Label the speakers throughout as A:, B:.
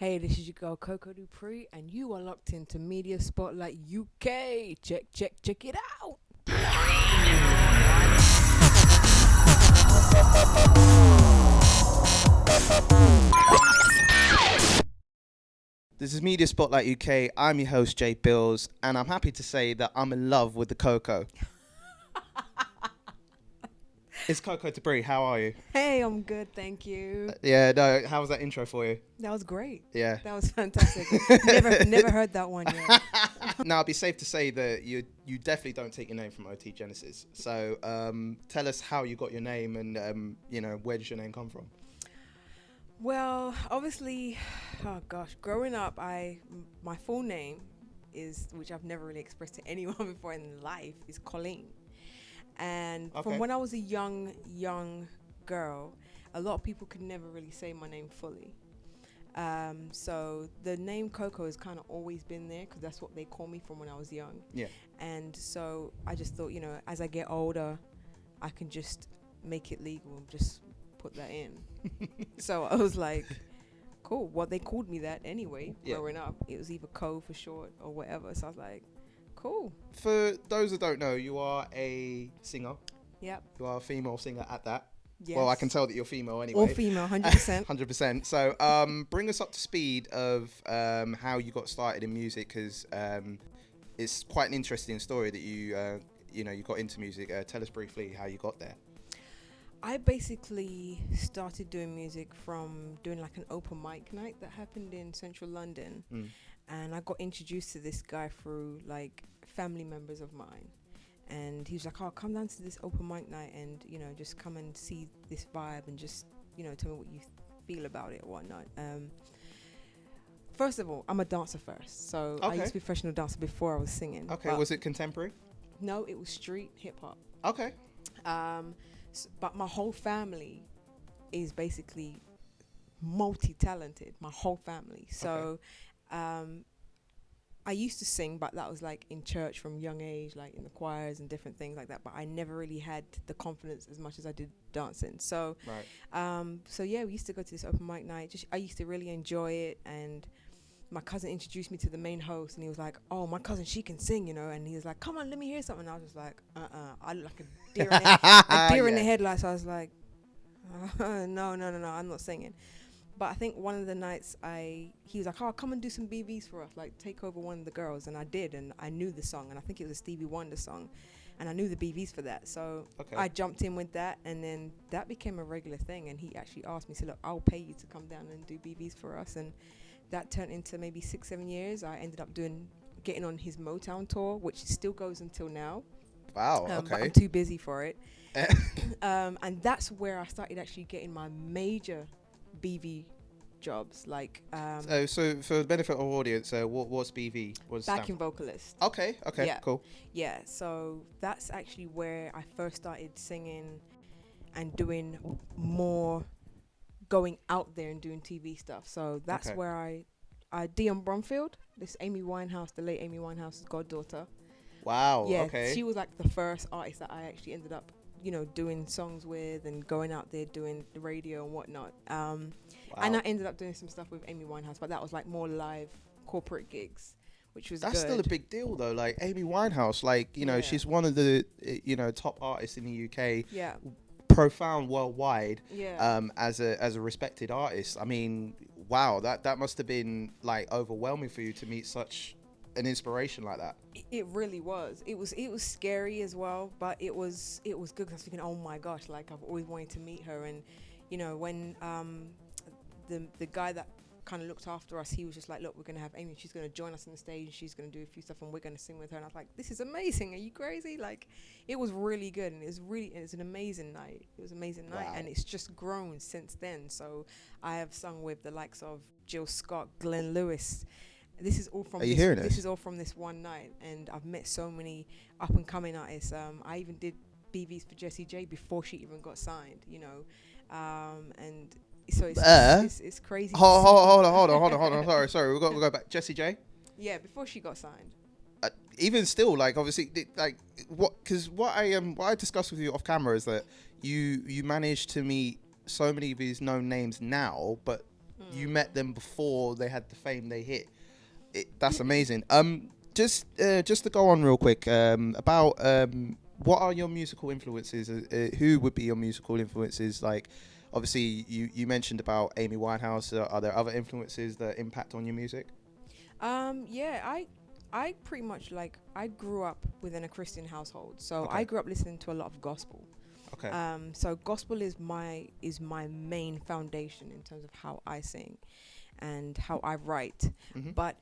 A: Hey, this is your girl Coco Dupree, and you are locked into Media Spotlight UK. Check it out.
B: This is Media Spotlight UK. I'm your host, Jay Bills, and I'm happy to say that I'm in love with the Coco. It's Coco Dupree. How are you?
A: Hey, I'm good, thank you.
B: Yeah, no, how was that intro for you?
A: That was great.
B: Yeah.
A: That was fantastic. never heard that one yet.
B: Now, it'd be safe to say that you definitely don't take your name from OT Genesis. So tell us how you got your name and, where does your name come from?
A: Well, obviously, oh gosh, growing up, my full name is, which I've never really expressed to anyone before in life, is Colleen. And
B: Okay.
A: from when I was a young girl, a lot of people could never really say my name fully. So the name Coco has kind of always been there because that's what they call me from when I was young.
B: Yeah.
A: And so I just thought, as I get older, I can just make it legal and just put that in. So I was like, cool. Well, they called me that anyway, growing up. It was either Co for short or whatever. So I was like, cool.
B: For those that don't know, you are a singer.
A: Yep.
B: You are a female singer at that.
A: Yes.
B: Well, I can tell that you're female anyway.
A: All female, 100%.
B: 100%. So bring us up to speed of how you got started in music, because it's quite an interesting story that you got into music. Tell us briefly how you got there.
A: I basically started doing music from doing like an open mic night that happened in central London. And I got introduced to this guy through like family members of mine. And he was like, oh, come down to this open mic night and, just come and see this vibe and just, tell me what you feel about it or whatnot. First of all, I'm a dancer first. So I used to be a professional dancer before I was singing.
B: Okay, was it contemporary?
A: No, it was street hip hop.
B: Okay.
A: But my whole family is basically multi-talented, my whole family. So I used to sing, but that was like in church from young age, like in the choirs and different things like that. But I never really had the confidence as much as I did dancing. So, we used to go to this open mic night. I used to really enjoy it. And my cousin introduced me to the main host, and he was like, oh, my cousin, she can sing, and he was like, come on, let me hear something. And I was just like, I look like a deer in the headlights. So I was like, no, I'm not singing. But I think one of the nights he was like, oh, come and do some BVs for us, like take over one of the girls. And I did, and I knew the song, and I think it was a Stevie Wonder song, and I knew the BVs for that. So I jumped in with that, and then that became a regular thing. And he actually asked me, so look, I'll pay you to come down and do BVs for us. And that turned into maybe 6-7 years. I ended up getting on his Motown tour, which still goes until now.
B: Wow,
A: But I'm too busy for it. And that's where I started actually getting my major BV jobs. Like
B: so for the benefit of our audience, what's BV? What's
A: backing vocalist.
B: Okay,
A: Yeah.
B: Cool.
A: Yeah, so that's actually where I first started singing and doing more, going out there and doing TV stuff. So that's where I Dion Bromfield, this Amy Winehouse, the late Amy Winehouse's goddaughter.
B: Wow.
A: Yeah,
B: okay.
A: she was like the first artist that I actually ended up, doing songs with and going out there doing the radio and whatnot. And I ended up doing some stuff with Amy Winehouse, but that was like more live corporate gigs, which was
B: That's
A: good.
B: still a big deal though. Like Amy Winehouse, she's one of the top artists in the UK.
A: Yeah.
B: Profound worldwide.
A: Yeah.
B: As a respected artist. I mean, wow, that must have been like overwhelming for you to meet such an inspiration like that.
A: It really was. It was scary as well, but it was good because I was thinking, oh my gosh, like I've always wanted to meet her. And when the guy that kind of looked after us, he was just like, look, we're gonna have Amy, she's gonna join us on the stage and she's gonna do a few stuff and we're gonna sing with her. And I was like, this is amazing, are you crazy? Like, it was really good, and it was an amazing night. It was an amazing night. And it's just grown since then. So I have sung with the likes of Jill Scott, Glenn Lewis. This is all from this is all from this one night, and I've met so many up and coming artists. I even did BVs for Jessie J before she even got signed, and so it's crazy.
B: Hold on. Sorry. We'll go back. Jessie J.
A: Yeah, before she got signed.
B: Even still, like obviously, like what I discussed with you off camera is that you managed to meet so many of these known names now, but you met them before they had the fame they hit. That's amazing. Just to go on real quick, about what are your musical influences? Who would be your musical influences? Like, obviously, you mentioned about Amy Winehouse. Are there other influences that impact on your music?
A: Yeah, I pretty much like, I grew up within a Christian household, so
B: Okay.
A: I grew up listening to a lot of gospel.
B: Okay.
A: So gospel is my main foundation in terms of how I sing and how I write.
B: Mm-hmm.
A: But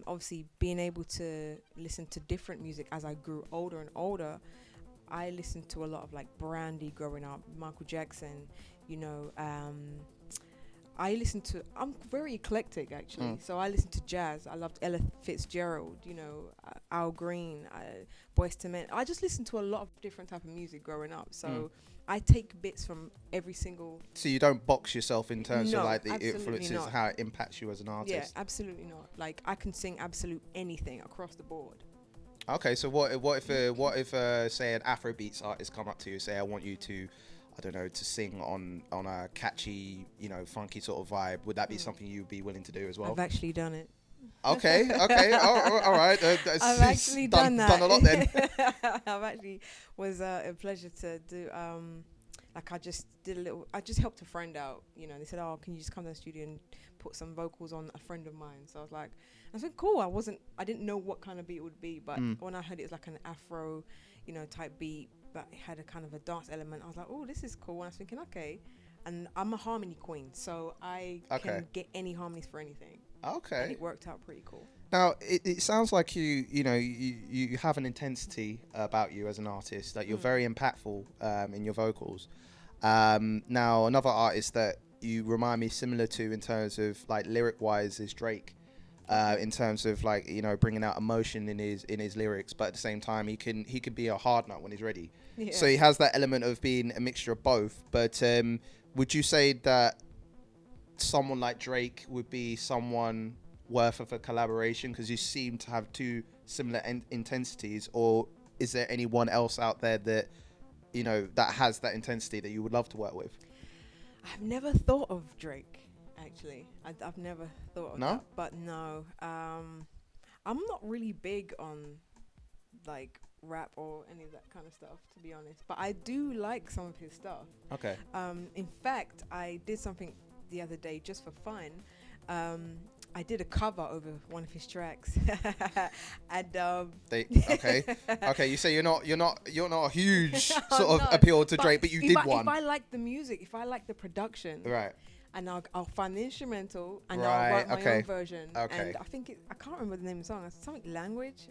A: obviously, being able to listen to different music as I grew older and older, I listened to a lot of like Brandy growing up, Michael Jackson, you know. I'm very eclectic actually. So I listen to jazz. I loved Ella Fitzgerald, you know, Al Green, Boyz II Men. I just listened to a lot of different type of music growing up. So I take bits from every single.
B: So you don't box yourself in terms of like the
A: absolutely
B: influences,
A: not.
B: how it impacts you as an artist.
A: Yeah, absolutely not. Like, I can sing absolute anything across the board.
B: Okay, so what if say an Afrobeats artist come up to you and say, I want you to, I don't know, to sing on a catchy, you know, funky sort of vibe? Would that be something you'd be willing to do as well?
A: I've actually done it.
B: Okay, all right.
A: I've actually done that.
B: Done a lot then.
A: I've actually was a pleasure to do. Like, I just helped a friend out. You know, they said, "Oh, can you just come to the studio and put some vocals on a friend of mine?" So I was like, cool. I didn't know what kind of beat it would be, but when I heard it was like an Afro, you know, type beat, but it had a kind of a dance element, I was like, oh, this is cool. And I was thinking, okay. And I'm a harmony queen, so I can get any harmonies for anything.
B: Okay.
A: And it worked out pretty cool.
B: Now, it sounds like you have an intensity about you as an artist, that you're very impactful in your vocals. Now, another artist that you remind me similar to in terms of like lyric-wise is Drake. In terms of like, you know, bringing out emotion in his lyrics, but at the same time he could be a hard nut when he's ready. Yeah. So he has that element of being a mixture of both. But would you say that someone like Drake would be someone worth of a collaboration, because you seem to have two similar intensities, or is there anyone else out there that, you know, that has that intensity that you would love to work with?
A: I've never thought of Drake. Actually, I've never thought of that. But no, I'm not really big on like rap or any of that kind of stuff, to be honest. But I do like some of his stuff. Okay. In fact, I did something the other day just for fun. I did a cover over one of his tracks, and okay. You say you're not a huge sort of appeal to Drake, but you did one. If I like the music, if I like the production, right. And I'll find the instrumental and I'll write my own version. Okay. And I think I can't remember the name of the song. It's something Language.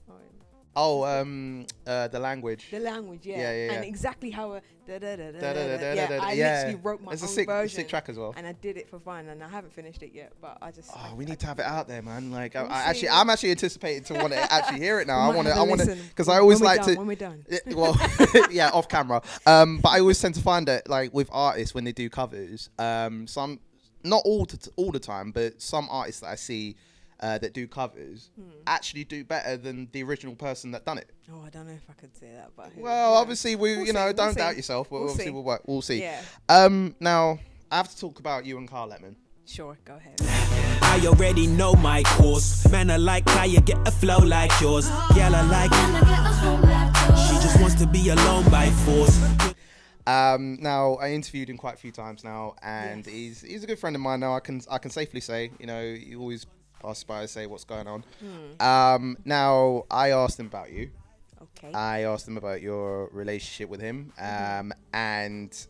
A: The Language. The Language, yeah. Yeah. And exactly how I literally wrote my own version. It's a sick track as well. And I did it for fun, and I haven't finished it yet, but I just. Oh, we need to have it out there, man. Like, I'm actually anticipating to want to actually hear it now. I want to, because I always like to. When we're done. Well, yeah, off camera. But I always tend to find that, like, with artists when they do covers, some. Not all the time, but some artists that I see that do covers actually do better than the original person that done it. Oh, I don't know if I could say that, but well, obviously we'll don't doubt yourself. We'll see. Yeah. Now I have to talk about you and Karl Lemon. Sure, go ahead.
C: I already know my course. Man, I like how you get a flow like yours. Girl, I like she just wants to be alone by force.
B: Now I interviewed him quite a few times now, and he's a good friend of mine now. I can safely say, you know, he always passes by and say what's going on. Now I asked him about you. Okay. I asked him about your relationship with him, and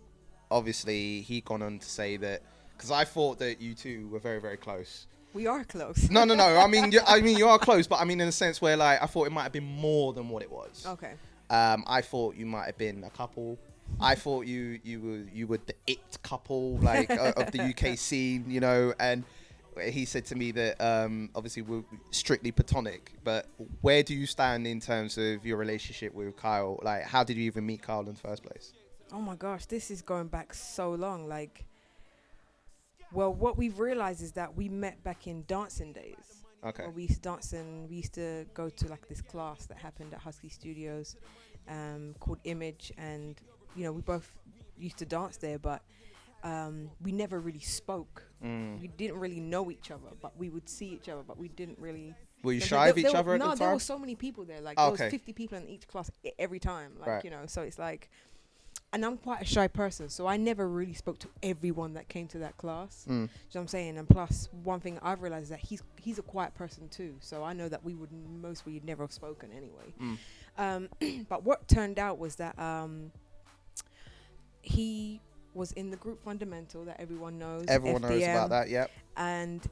B: obviously he gone on to say that, because I thought that you two were very, very close.
A: We are close.
B: No. I mean you are close, but I mean in a sense where, like, I thought it might have been more than what it was. Okay. I thought you might have been a couple. I thought you were the it couple, like, of the UK scene, you know. And he said to me that obviously we're strictly platonic, but where do you stand in terms of your relationship with Kyle? Like, how did you even meet Kyle in the first place?
A: Oh my gosh, this is going back so long. Like, well, what we've realized is that we met back in dancing days. Okay. We used to dance, and we used to go to like this class that happened at Husky Studios, called Image, and you know, we both used to dance there, but we never really spoke We didn't really know each other, but we would see each other, but we didn't really.
B: Were you shy of each other at the time?
A: No, there were so many people there. Like, there was 50 people in each class every time. Like, you know, so it's like, and I'm quite a shy person, so I never really spoke to everyone that came to that class. You know what I'm saying? And plus, one thing I've realized is that he's a quiet person too, so I know that we would mostly never have spoken anyway. But what turned out was that he was in the group Fundamental that everyone knows.
B: Everyone
A: FDM,
B: knows about that, yep.
A: And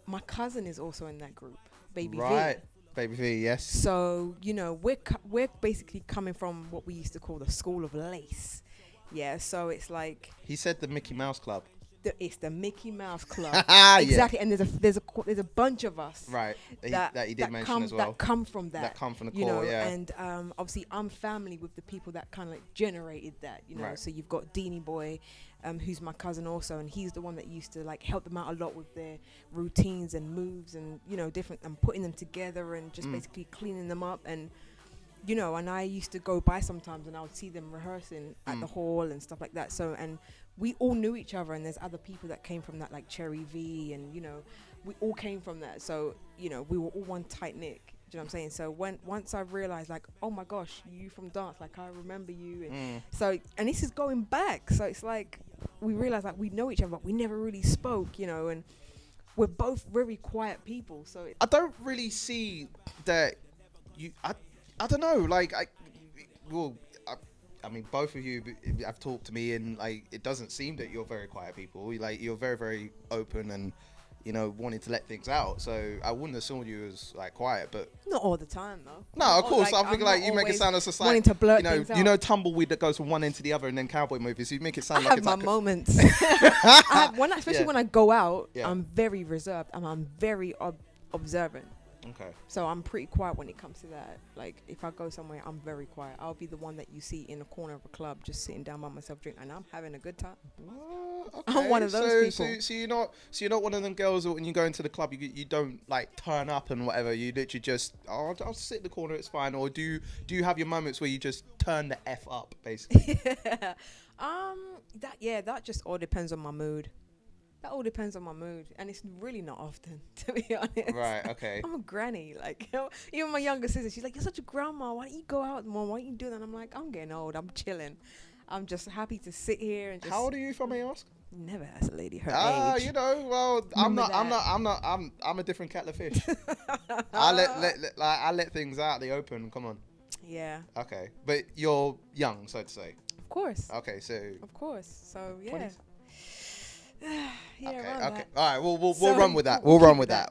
A: my cousin is also in that group, Baby V.
B: Right. Baby V, yes.
A: So, you know, we're basically coming from what we used to call the School of Lace. Yeah, so it's like...
B: He said the Mickey Mouse Club.
A: It's the Mickey Mouse Club. Exactly. Yeah. And there's a bunch of us.
B: Right. That he did mention as well.
A: That come from that.
B: That come from the
A: core,
B: know, yeah.
A: And obviously I'm family with the people that kind of like generated that, you know. Right. So you've got Deanie Boy, who's my cousin also, and he's the one that used to like help them out a lot with their routines and moves and, you know, different, and putting them together and just basically cleaning them up. And, you know, and I used to go by sometimes and I would see them rehearsing at the hall and stuff like that. So, and we all knew each other, and there's other people that came from that, like Cherry V, and, you know, we all came from that. So, you know, we were all one tight knit. Do you know what I'm saying? So once I realized, like, oh my gosh, you from dance, like I remember you, and so, and this is going back. So it's like we realized like we know each other, but we never really spoke, you know, and we're both very quiet people. So
B: I don't really see that you. I don't know. Like I mean, both of you have talked to me, and like it doesn't seem that you're very quiet people. Like you're very, very open and, you know, wanting to let things out. So I wouldn't assume you as like quiet, but
A: not all the time though.
B: No, of course. Like, I think like you make it sound as just like,
A: wanting to blurt things out.
B: You know, tumbleweed that goes from one end to the other, and then cowboy movies. You make it sound
A: I
B: like
A: have my
B: like
A: moments. Especially when I go out, I'm very reserved and I'm very observant.
B: Okay.
A: So I'm pretty quiet when it comes to that. Like if I go somewhere, I'm very quiet. I'll be the one that you see in the corner of a club, just sitting down by myself, drinking, and I'm having a good time.
B: Okay.
A: I'm one of those people.
B: So you're not one of them girls that when you go into the club, you don't like turn up and whatever. You literally just I'll sit in the corner, it's fine. Or do you have your moments where you just turn the F up, basically?
A: That just all depends on my mood. That all depends on my mood, and it's really not often, to be honest.
B: Right, okay.
A: I'm a granny. Like, you know, even my younger sister, she's like, "You're such a grandma. Why don't you go out more? Why don't you do that?" And I'm like, "I'm getting old. I'm chilling. I'm just happy to sit here and just."
B: How old are you, if I may ask?
A: Never asked a lady her age.
B: You know, well, I'm a different kettle of fish. I let things out in the open. Come on.
A: Yeah.
B: Okay, but you're young, so to say.
A: Of course.
B: Okay, so.
A: Of course. So yeah.
B: 20s?
A: Yeah.
B: Okay.
A: That.
B: All right. We'll run with that. We'll run with that.